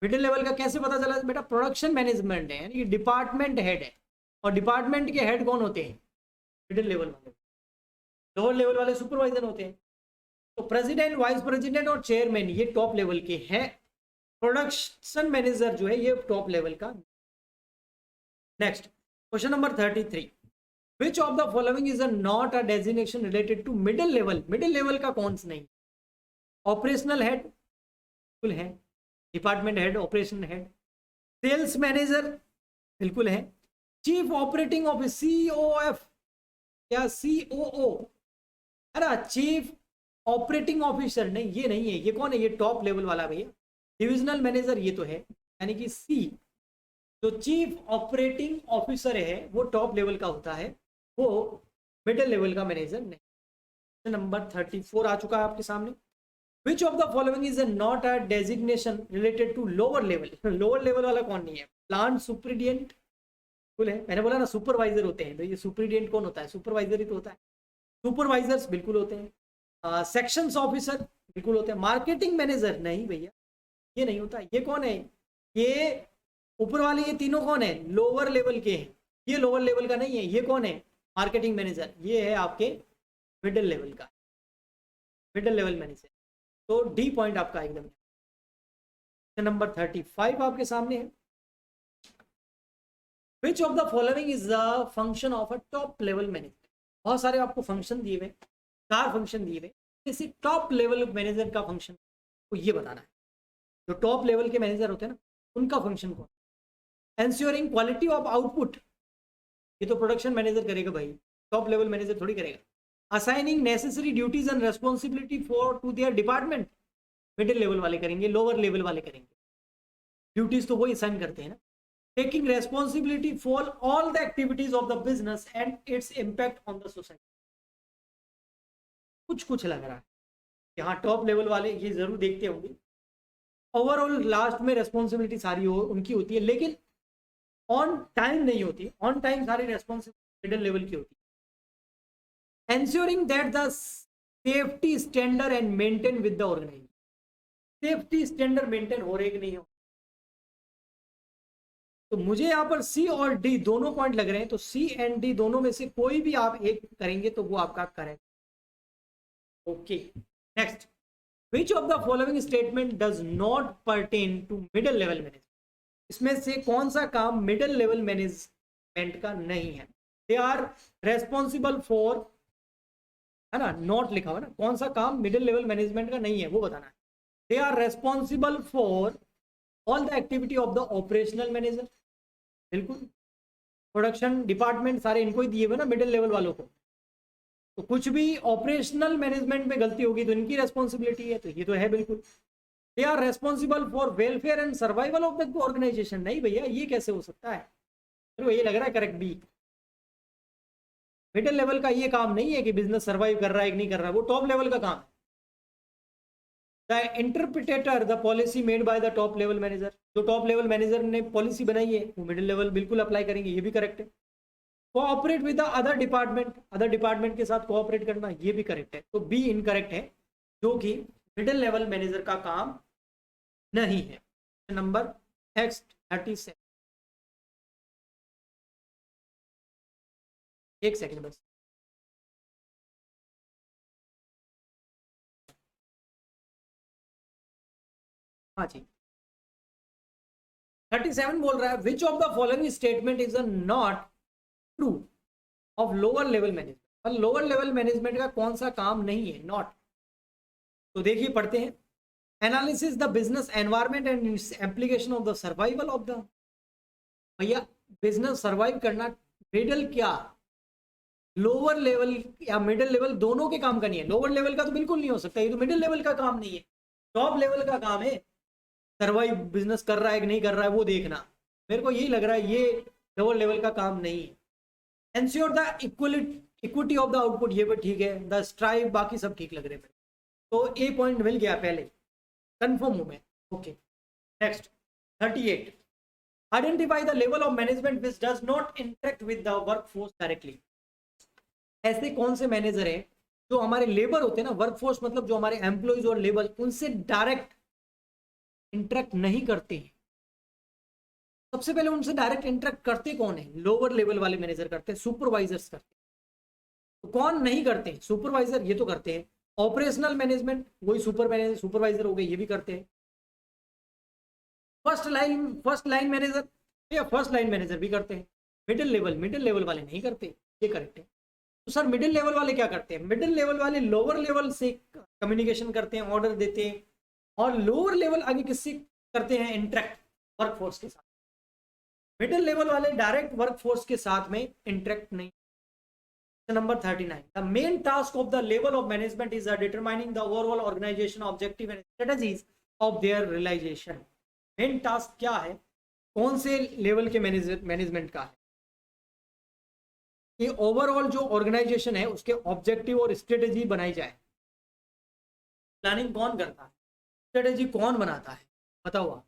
मिडिल लेवल का कैसे पता चला बेटा? प्रोडक्शन मैनेजमेंट है, यानी कि डिपार्टमेंट हेड है, और डिपार्टमेंट के हेड कौन होते हैं? मिडिल लेवल वाले। लोअर लेवल वाले सुपरवाइजर होते हैं। तो प्रेसिडेंट, वाइस प्रेसिडेंट और चेयरमैन ये टॉप लेवल के हैं। प्रोडक्शन मैनेजर जो है ये टॉप लेवल का। Next question number 33। Which of the following is not a designation related to middle level? Middle level का कौन सा नहीं? ऑपरेशनल हेड बिल्कुल है, department head, operation head. Sales manager बिल्कुल है। चीफ ऑपरेटिंग ऑफिस, COF या COO है ना, चीफ ऑपरेटिंग ऑफिसर नहीं, ये नहीं है। ये कौन है? ये टॉप लेवल वाला भैया। डिविजनल मैनेजर ये तो है, यानी कि C जो चीफ ऑपरेटिंग ऑफिसर है वो टॉप लेवल का होता है, वो मिडिल लेवल का मैनेजर नहीं। नंबर 34 आ चुका है आपके सामने। Which of the following is not a designation related to lower level? Lower level वाला कौन नहीं है? प्लांट सुपरिटेंडेंट बिल्कुल है, मैंने बोला ना सुपरवाइजर होते हैं, तो ये सुपरिटेंडेंट कौन होता है? सुपरवाइजर ही तो होता है। सुपरवाइजर्स बिल्कुल होते हैं। सेक्शंस ऑफिसर बिल्कुल होते हैं। मार्केटिंग मैनेजर नहीं भैया, ये नहीं होता। ये कौन है? ये ऊपर वाले ये तीनों कौन है? लोअर लेवल के हैं। ये लोअर लेवल का नहीं है। ये कौन है? Marketing manager. ये है आपके मिडिल लेवल का, मिडिल लेवल मैनेजर। तो डी पॉइंट आपका एकदम। नंबर 35 आपके सामने है। Which of the following is the function of a top level manager? बहुत सारे आपको फंक्शन दिए हुए, 4 फंक्शन दिए हुए, जैसे टॉप लेवल मैनेजर का फंक्शन को ये बताना है। जो टॉप लेवल के मैनेजर होते हैं ना, उनका फंक्शन कौन? एंश्योरिंग क्वालिटी ऑफ आउटपुट, ये तो प्रोडक्शन मैनेजर करेगा भाई, टॉप लेवल मैनेजर थोड़ी करेगा। Assigning necessary duties and responsibility for to their department, middle level वाले करेंगे, लोअर लेवल वाले करेंगे। ड्यूटीज तो वही असाइन करते हैं ना। Taking responsibility for all the activities of the business and its impact on the society. कुछ कुछ लग रहा है यहाँ टॉप लेवल वाले ये जरूर देखते होंगे। ओवरऑल लास्ट में रेस्पॉन्सिबिलिटी सारी उनकी होती है, लेकिन ऑन टाइम नहीं होती। ऑन टाइम सारी रेस्पॉन्सिबिलिटी मिडिल लेवल की होती है। Ensuring that the safety standard and maintain with the organization, safety standard maintain हो रहे कि नहीं हो। तो मुझे यहाँ पर C और D दोनों पॉइंट लग रहे हैं, तो C एंड D दोनों में से कोई भी आप एक करेंगे तो वो आपका correct. Okay next. Which of the following statement does not pertain to middle level management? इसमें से कौन सा काम मिडिल लेवल मैनेजमेंट का नहीं है? दे आर रेस्पॉन्सिबल फॉर, है ना, नॉट लिखा हुआ ना, कौन सा काम मिडिल लेवल मैनेजमेंट का नहीं है वो बताना है। They are responsible for all the activity of the operational manager, बिल्कुल। प्रोडक्शन डिपार्टमेंट सारे इनको ही दिए हुए ना मिडिल लेवल वालों को, तो कुछ भी ऑपरेशनल मैनेजमेंट में गलती होगी तो इनकी रेस्पॉन्सिबिलिटी है, तो ये तो है बिल्कुल। They are responsible for welfare and survival of the organization, नहीं भैया ये कैसे हो सकता है? तो ये लग रहा है करेक्ट बी। मिडिल लेवल का ये काम नहीं है कि बिजनेस सर्वाइव कर रहा है कि नहीं कर रहा है, वो टॉप लेवल का काम है। The interpreter the policy made by the top level manager, जो टॉप लेवल मैनेजर ने पॉलिसी बनाई है वो मिडिल लेवल बिल्कुल अप्लाई करेंगे, ये भी करेक्ट है। Cooperate with the other department के साथ कोऑपरेट करना, ये भी करेक्ट है। तो बी इनकरेक्ट है, जो कि मिडिल लेवल मैनेजर का काम नहीं है। नंबर नेक्स्ट 37, एक सेकंड बस। हाँ जी, 37 बोल रहा है which of the following statement is a not true of lower level management. Lower level management का कौन सा काम नहीं है नॉट। तो देखिए पढ़ते हैं। Analysis the business environment and its application of the survival of the, भैया बिजनेस सर्वाइव करना मिडिल क्या लोअर लेवल या मिडिल लेवल दोनों के काम का नहीं है। लोअर लेवल का तो बिल्कुल नहीं हो सकता, ये तो मिडिल लेवल का काम नहीं है, टॉप लेवल का काम है। सर्वाइव बिजनेस कर रहा है कि नहीं कर रहा है वो देखना, मेरे को यही लग रहा है ये लोअर लेवल का काम नहीं है। Ensure the equity of the output, ये भी ठीक है। द स्ट्राइव, बाकी सब ठीक लग रहे हैं। तो ए पॉइंट मिल गया पहले, कंफर्म हूं मैं। Okay next 38, identify the level of management which does not interact with the workforce directly. ऐसे कौन से मैनेजर हैं जो हमारे लेबर होते हैं ना, वर्कफोर्स मतलब जो हमारे एम्प्लॉइज और लेबर, उनसे डायरेक्ट इंटरेक्ट नहीं करते हैं। सबसे पहले उनसे डायरेक्ट इंटरेक्ट करते कौन है, लोअर लेवल वाले मैनेजर करते हैं, सुपरवाइजर्स करते हैं। तो कौन नहीं करते, सुपरवाइजर, ये तो करते हैं। ऑपरेशनल मैनेजमेंट, वही सुपरवाइजर हो गए, ये भी करते हैं। फर्स्ट लाइन मैनेजर या फर्स्ट लाइन मैनेजर भी करते हैं। मिडिल लेवल वाले नहीं करते, ये करेक्ट है। तो सर मिडिल लेवल वाले क्या करते हैं, मिडिल लेवल वाले लोअर लेवल से कम्युनिकेशन करते हैं, ऑर्डर देते हैं, और लोअर लेवल आगे किससे करते हैं, इंटरेक्ट वर्कफोर्स के साथ। मिडिल लेवल वाले डायरेक्ट वर्कफोर्स के साथ में इंटरेक्ट नहीं। Number 39, the main task of the level of management is determining the overall organization objective and strategies of their realization. Main task क्या है, कौन से लेवल के मैनेजमेंट का है, कि ओवरऑल जो ऑर्गेनाइजेशन है उसके ऑब्जेक्टिव और स्ट्रेटेजी बनाई जाए। प्लानिंग कौन करता है, स्ट्रेटेजी कौन बनाता है, बताओ आप।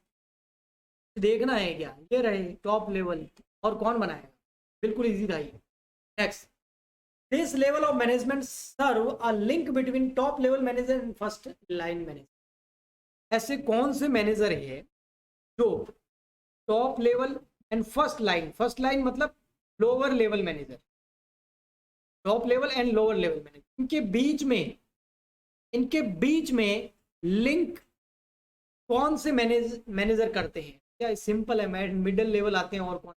देखना है क्या, ये रहे टॉप लेवल, और कौन बनाएगा, बिल्कुल इजी था ये। Next, this level of management serve a link between top level manager and first line manager. ऐसे कौन से मैनेजर है जो top level and first line मतलब lower level manager, top level and lower level manager, इनके बीच में link कौन से मैनेजर करते हैं। क्या सिंपल है, मिडिल लेवल आते हैं और कौन,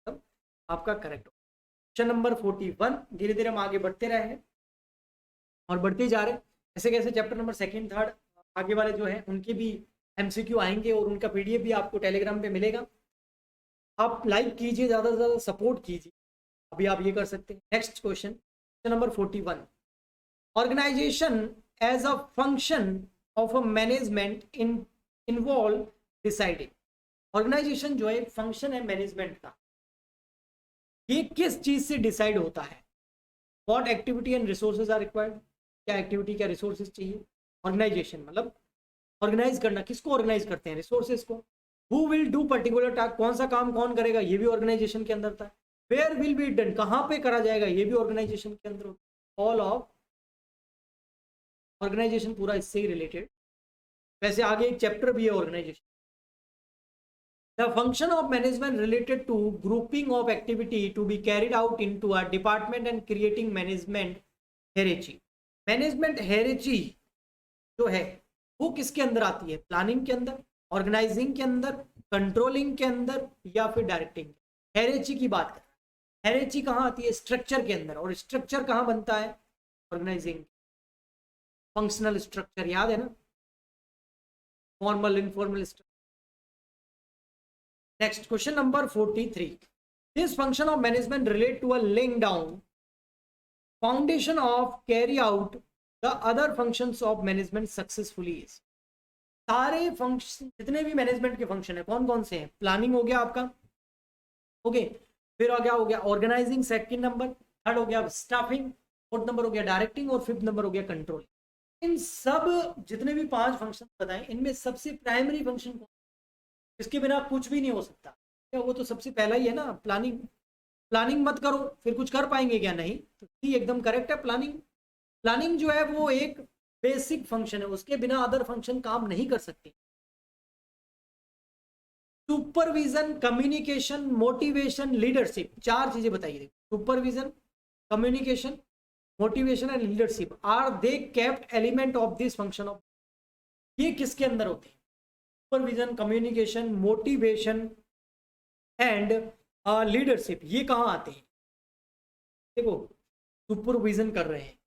तो आपका करेक्ट। क्वेश्चन नंबर 41, धीरे धीरे हम आगे बढ़ते रहे हैं और बढ़ते जा रहे हैं। ऐसे कैसे चैप्टर नंबर 2, 3 आगे वाले जो है उनके भी एमसीक्यू आएंगे और उनका पीडीएफ भी आपको टेलीग्राम पे मिलेगा। आप लाइक कीजिए, ज़्यादा से ज़्यादा सपोर्ट कीजिए, अभी आप ये कर सकते हैं। Next question number 41, organization as a function of a management involve deciding. Organization जो है एक फंक्शन है मैनेजमेंट का, ये किस चीज से डिसाइड होता है, what activity and resources are required, क्या एक्टिविटी क्या रिसोर्सेज चाहिए। ऑर्गेनाइजेशन मतलब ऑर्गेनाइज करना, किसको ऑर्गेनाइज करते हैं, रिसोर्सेज को। Who will do particular task, कौन सा काम कौन करेगा, ये भी ऑर्गेनाइजेशन के अंदर था। वेयर विल बी डन, कहाँ पे करा जाएगा, ये भी ऑर्गेनाइजेशन के अंदर होता है। ऑल ऑफ ऑर्गेनाइजेशन पूरा इससे ही रिलेटेड। वैसे आगे एक चैप्टर भी है organisation. The function of management related to grouping of activity to be carried out into a department and creating management hierarchy. Management hierarchy जो है वो किसके अंदर आती है, प्लानिंग के अंदर, ऑर्गेनाइजिंग के अंदर, कंट्रोलिंग के अंदर, या फिर डायरेक्टिंग। हेरेची की बात करें, हेरेची कहाँ आती है, स्ट्रक्चर के अंदर। और स्ट्रक्चर कहाँ बनता है, ऑर्गेनाइजिंग। फंक्शनल स्ट्रक्चर याद है ना, formal informal structure. Next, question number 43. This function of management relate to a laying down foundation of carry out the other functions of management successfully is. सारे फंक्शन, जितने भी management के function है कौन कौन से हैं, प्लानिंग हो गया आपका, ओके, फिर आ गया हो गया ऑर्गेनाइजिंग सेकंड नंबर, थर्ड हो गया स्टाफिंग, फोर्थ नंबर हो गया डायरेक्टिंग और फिफ्थ नंबर हो गया कंट्रोल। इन सब जितने भी 5 फंक्शन बताए इनमें सबसे प्राइमरी फंक्शन कौन, इसके बिना कुछ भी नहीं हो सकता क्या, वो तो सबसे पहला ही है ना, प्लानिंग। प्लानिंग मत करो फिर कुछ कर पाएंगे क्या, नहीं। तो सी एकदम करेक्ट है, प्लानिंग। प्लानिंग जो है वो एक बेसिक फंक्शन है, उसके बिना अदर फंक्शन काम नहीं कर सकते। सुपरविजन, कम्युनिकेशन, मोटिवेशन, लीडरशिप, 4 चीजें बताइए। Supervision, communication, motivation and leadership are they kept element of this function of, ये किसके अंदर होते हैं? Supervision, communication, motivation and leadership, ये कहाँ आते हैं? देखो, सुपरविजन कर रहे हैं,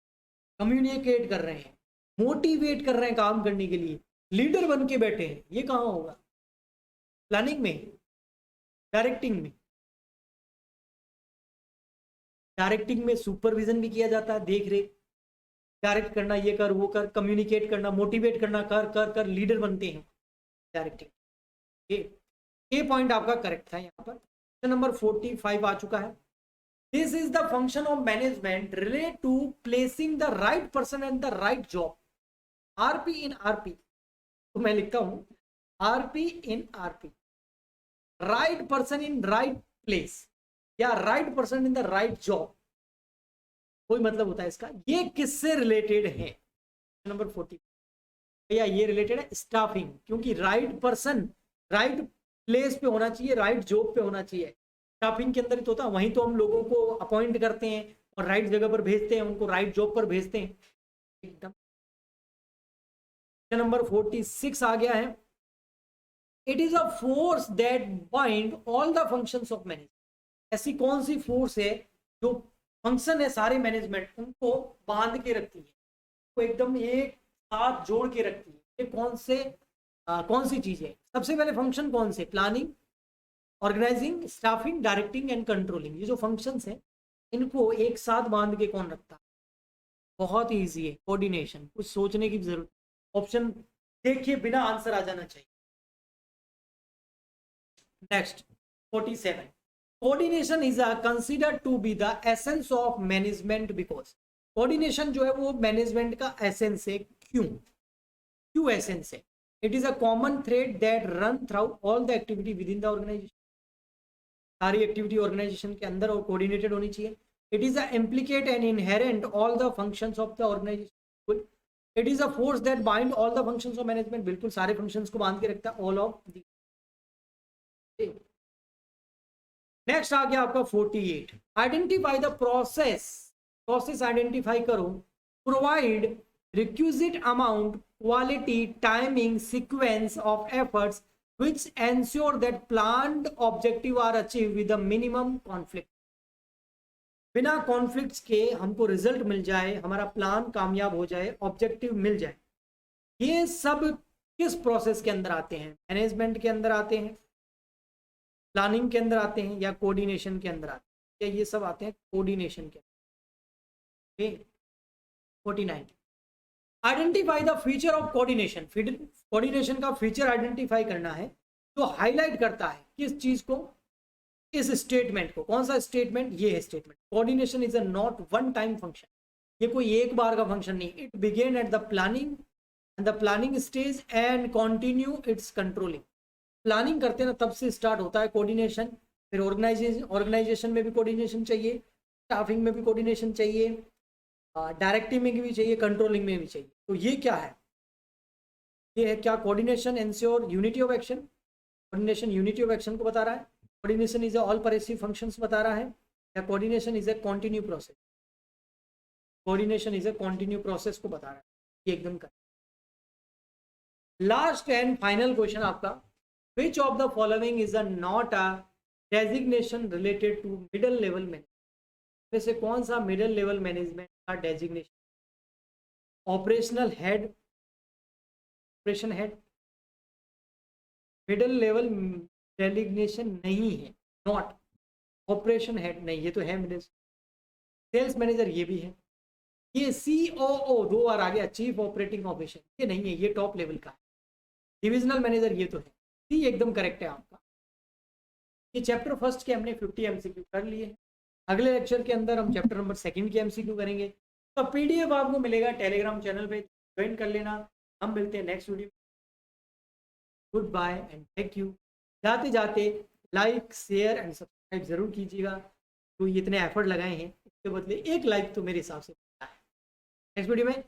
कम्युनिकेट कर रहे हैं, मोटिवेट कर रहे हैं काम करने के लिए, लीडर बन के बैठे हैं, ये कहाँ होगा? प्लानिंग में, डायरेक्टिंग में। डायरेक्टिंग में सुपरविजन भी किया जाता है, देख रेख, डायरेक्ट करना, ये कर वो कर, कम्युनिकेट करना, मोटिवेट करना, कर कर कर लीडर बनते हैं डायरेक्टिंग। ये पॉइंट आपका करेक्ट था। यहाँ पर क्वेश्चन नंबर 45 आ चुका है। This is the function of management relate to placing the right person and the right job, RP in RP. तो मैं लिखता हूं RP in RP, right person in right place या right person in the right job, कोई मतलब होता है इसका। ये किससे रिलेटेड है? नंबर 40 भैया ये रिलेटेड है स्टाफिंग, क्योंकि राइट पर्सन राइट प्लेस पे होना चाहिए, राइट जॉब पे होना चाहिए। स्टाफिंग के अंदर ही तो होता है, वहीं तो हम लोगों को अपॉइंट करते हैं और राइट जगह पर भेजते हैं, उनको राइट जॉब पर भेजते हैं एकदम। नंबर 46 आ गया है। It is a force that bind all the functions of management. ऐसी कौन सी फोर्स है जो फंक्शन है सारे मैनेजमेंट उनको बांध के रखती है, वो एकदम एक साथ जोड़ के रखती है? ये कौन सी चीज है? सबसे पहले फंक्शन कौन से? Planning, organizing, staffing, directing and controlling. ये जो फंक्शंस हैं इनको एक साथ बांध के कौन रखता है? बहुत ईजी है, कोऑर्डिनेशन। कुछ सोचने की जरूरत, ऑप्शन देखिए बिना आंसर आ जाना चाहिए। Next 47, coordination is considered to be the essence of management because. Coordination जो है वो मैनेजमेंट का एसेंस है, क्यों एसेंस है? It is a common thread that run through all the activity within the organization. सारी एक्टिविटी ऑर्गेनाइजेशन के अंदर और कोऑर्डिनेटेड होनी चाहिए। It is a implicate and inherent all the functions of the organization. It is a force that bind all the functions of management, बिल्कुल सारे functions को बांध के रखता है, ऑल ऑफ द। नेक्स्ट आ गया आपका 48, आइडेंटिफाई द प्रोसेस आइडेंटिफाई करो, provide requisite amount, quality, timing, sequence of efforts which ensure that planned objective are achieved with a minimum conflict। बिना कॉन्फ्लिक्ट्स के हमको रिजल्ट मिल जाए, हमारा प्लान कामयाब हो जाए, ऑब्जेक्टिव मिल जाए। ये सब किस प्रोसेस के अंदर आते हैं? मैनेजमेंट के अंदर आते हैं, प्लानिंग के अंदर आते हैं, या कोऑर्डिनेशन के अंदर आते हैं? या ये सब आते हैं कोऑर्डिनेशन के अंदर। 49, identify the feature of coordination. Coordination का फीचर आइडेंटिफाई करना है जो हाईलाइट करता है किस चीज को? इस स्टेटमेंट को। कौन सा स्टेटमेंट? ये है statement, coordination is a not one time function. ये कोई एक बार का फंक्शन नहीं। It began at the planning stage and continue its controlling. Planning करते हैं ना तब से स्टार्ट होता है कोऑर्डिनेशन, फिर ऑर्गेनाइजेशन में भी कोऑर्डिनेशन चाहिए, स्टाफिंग में भी कोऑर्डिनेशन चाहिए, डायरेक्टिंग में भी चाहिए, कंट्रोलिंग में भी चाहिए। तो ये क्या है? ये है क्या? Coordination ensure unity of action. Coordination unity of action को बता रहा है, coordination is all pervasive functions बता रहा है, या coordination is a continue process? Coordination is a continue process को बता रहा है। ये एकदम कर। लास्ट एंड फाइनल क्वेश्चन आपका, which of the following is a not a designation related to middle level management? वैसे कौन सा मिडिल लेवल मैनेजमेंट का designation? Operational head, operation head middle level designation नहीं है, नॉट। ऑपरेशन हेड नहीं, ये तो है मिडिल। सेल्स मैनेजर ये भी है। ये COO 2 बार आ गया, चीफ ऑपरेटिंग ऑफिसर, ये नहीं है, ये टॉप लेवल का है। डिविजनल मैनेजर ये तो है। सी एकदम करेक्ट है आपका। ये चैप्टर फर्स्ट के हमने 50 MCQ कर लिए हैं। अगले लेक्चर के अंदर हम चैप्टर नंबर 2 की एमसीक्यू करेंगे। तो पीडीएफ आपको मिलेगा टेलीग्राम चैनल पे, ज्वाइन कर लेना। हम मिलते हैं next video. Good bye and thank you. जाते जाते लाइक शेयर एंड सब्सक्राइब जरूर कीजिएगा। तो इतने एफर्ट लगाए हैं, इसके बदले एक लाइक तो मेरे हिसाब से नेक्स्ट वीडियो में